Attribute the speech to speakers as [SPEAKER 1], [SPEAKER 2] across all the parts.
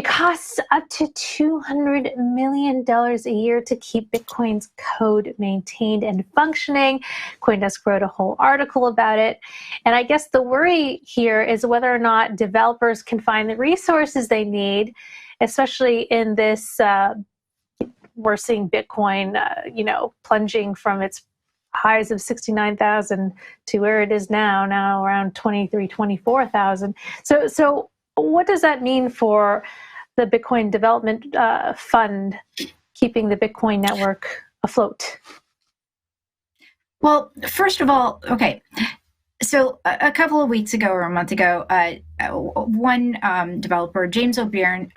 [SPEAKER 1] It costs up to $200 million a year to keep Bitcoin's code maintained and functioning. CoinDesk wrote a whole article about it. And I guess the worry here is whether or not developers can find the resources they need, especially in this, we're seeing Bitcoin, plunging from its highs of 69,000 to where it is now around 23, 24,000. So what does that mean for the Bitcoin Development Fund, keeping the Bitcoin network afloat?
[SPEAKER 2] Well, first of all, okay. So a couple of weeks ago or a month ago, one developer, James O'Byrne,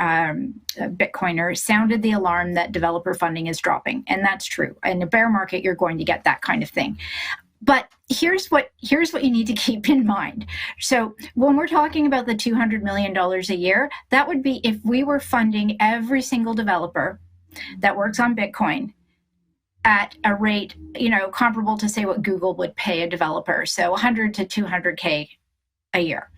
[SPEAKER 2] Bitcoiner, sounded the alarm that developer funding is dropping. And that's true. In a bear market, you're going to get that kind of thing. But here's what you need to keep in mind. So when we're talking about the $200 million a year, that would be if we were funding every single developer that works on Bitcoin at a rate, comparable to, say, what Google would pay a developer. So 100 to 200K a year.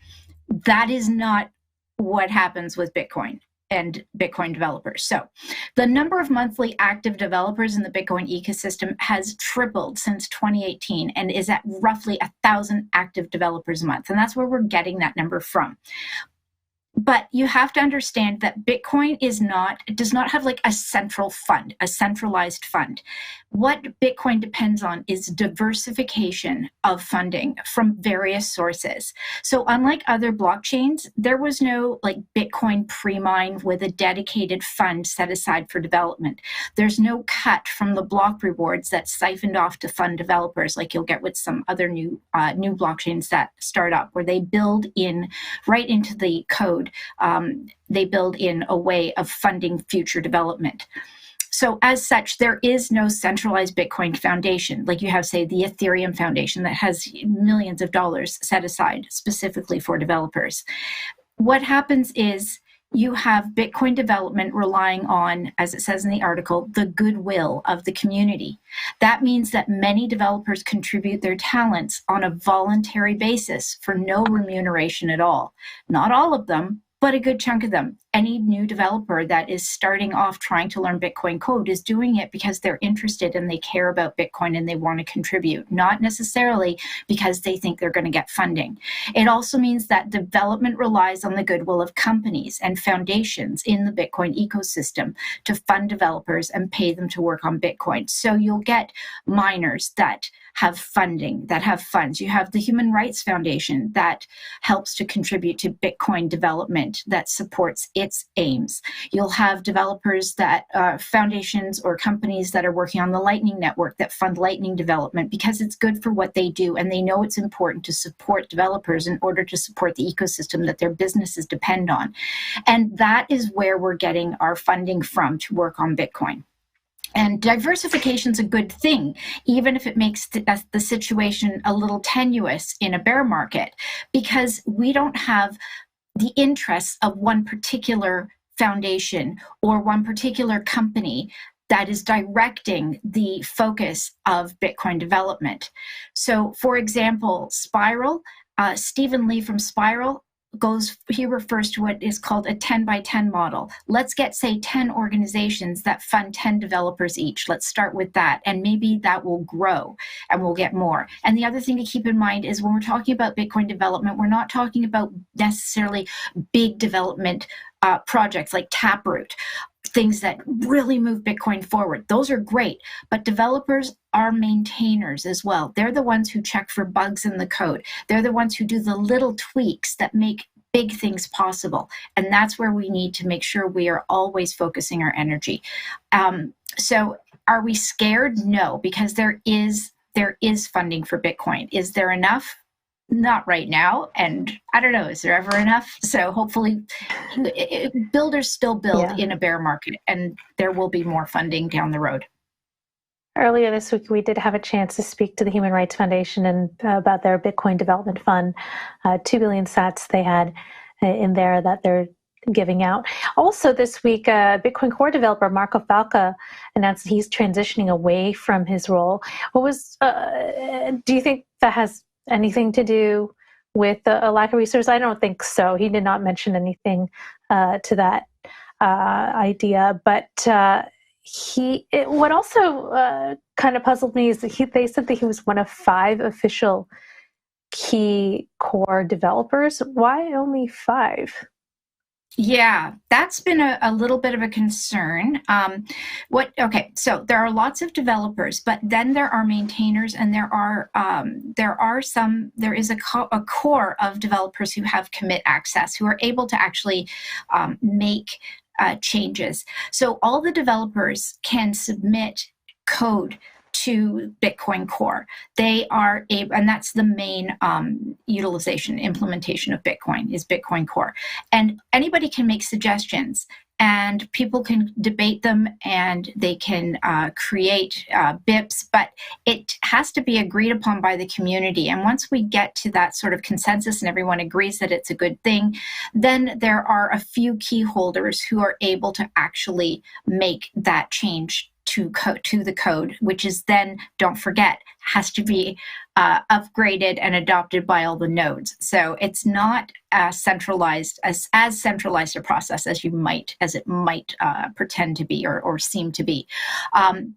[SPEAKER 2] That is not what happens with Bitcoin and Bitcoin developers. So the number of monthly active developers in the Bitcoin ecosystem has tripled since 2018 and is at roughly 1,000 active developers a month. And that's where we're getting that number from. But you have to understand that Bitcoin does not have like a central fund, a centralized fund. What Bitcoin depends on is diversification of funding from various sources. So unlike other blockchains, there was no like Bitcoin pre-mine with a dedicated fund set aside for development. There's no cut from the block rewards that's siphoned off to fund developers like you'll get with some other new blockchains that start up, where they build in right into the code. They build in a way of funding future development. So as such, there is no centralized Bitcoin foundation, like you have, say, the Ethereum Foundation that has millions of dollars set aside specifically for developers. What happens is you have Bitcoin development relying on, as it says in the article, the goodwill of the community. That means that many developers contribute their talents on a voluntary basis for no remuneration at all. Not all of them, but a good chunk of them. Any new developer that is starting off trying to learn Bitcoin code is doing it because they're interested and they care about Bitcoin and they want to contribute, not necessarily because they think they're going to get funding. It also means that development relies on the goodwill of companies and foundations in the Bitcoin ecosystem to fund developers and pay them to work on Bitcoin. So you'll get miners that have funding, that have funds. You have the Human Rights Foundation that helps to contribute to Bitcoin development, that supports its aims. You'll have developers that, foundations or companies that are working on the Lightning Network that fund Lightning development because it's good for what they do, and they know it's important to support developers in order to support the ecosystem that their businesses depend on. And that is where we're getting our funding from to work on Bitcoin. And diversification is a good thing, even if it makes the situation a little tenuous in a bear market, because we don't have the interests of one particular foundation or one particular company that is directing the focus of Bitcoin development. So, for example, Spiral, Stephen Lee from Spiral, he refers to what is called a 10 by 10 model. Let's get, say, 10 organizations that fund 10 developers each. Let's start with that. And maybe that will grow and we'll get more. And the other thing to keep in mind is when we're talking about Bitcoin development, we're not talking about necessarily big development projects like Taproot, things that really move Bitcoin forward. Those are great, but developers are maintainers as well. They're the ones who check for bugs in the code. They're the ones who do the little tweaks that make big things possible. And that's where we need to make sure we are always focusing our energy. So are we scared? No, because there is funding for Bitcoin. Is there enough? Not right now, and I don't know, is there ever enough? So hopefully builders still build in a bear market, and there will be more funding down the road.
[SPEAKER 1] Earlier this week, we did have a chance to speak to the Human Rights Foundation and about their Bitcoin Development Fund, 2 billion sats they had in there that they're giving out. Also this week, Bitcoin Core developer Marco Falca announced that he's transitioning away from his role. Do you think that has anything to do with a lack of resources? I don't think so. He did not mention anything to that idea. But what also kind of puzzled me is that they said that he was one of 5 official key core developers. Why only 5?
[SPEAKER 2] Yeah, that's been a little bit of a concern. So there are lots of developers, but then there are maintainers, and there is a core of developers who have commit access, who are able to actually make changes. So all the developers can submit code to Bitcoin Core. They are able, and that's the main implementation of Bitcoin is Bitcoin Core. And anybody can make suggestions, and people can debate them, and they can create BIPs, but it has to be agreed upon by the community. And once we get to that sort of consensus and everyone agrees that it's a good thing, then there are a few key holders who are able to actually make that change to the code, which is then, don't forget, has to be upgraded and adopted by all the nodes. So it's not as centralized a process as it might pretend to be or seem to be.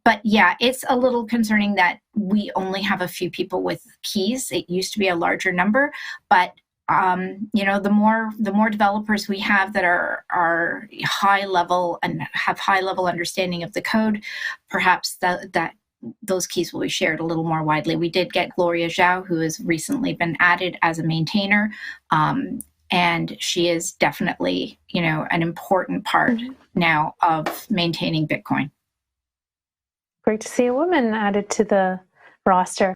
[SPEAKER 2] But yeah, it's a little concerning that we only have a few people with keys. It used to be a larger number, but the more developers we have that are high level and have high level understanding of the code, perhaps that those keys will be shared a little more widely. We did get Gloria Zhao, who has recently been added as a maintainer, and she is definitely an important part now of maintaining Bitcoin.
[SPEAKER 1] Great to see a woman added to the roster.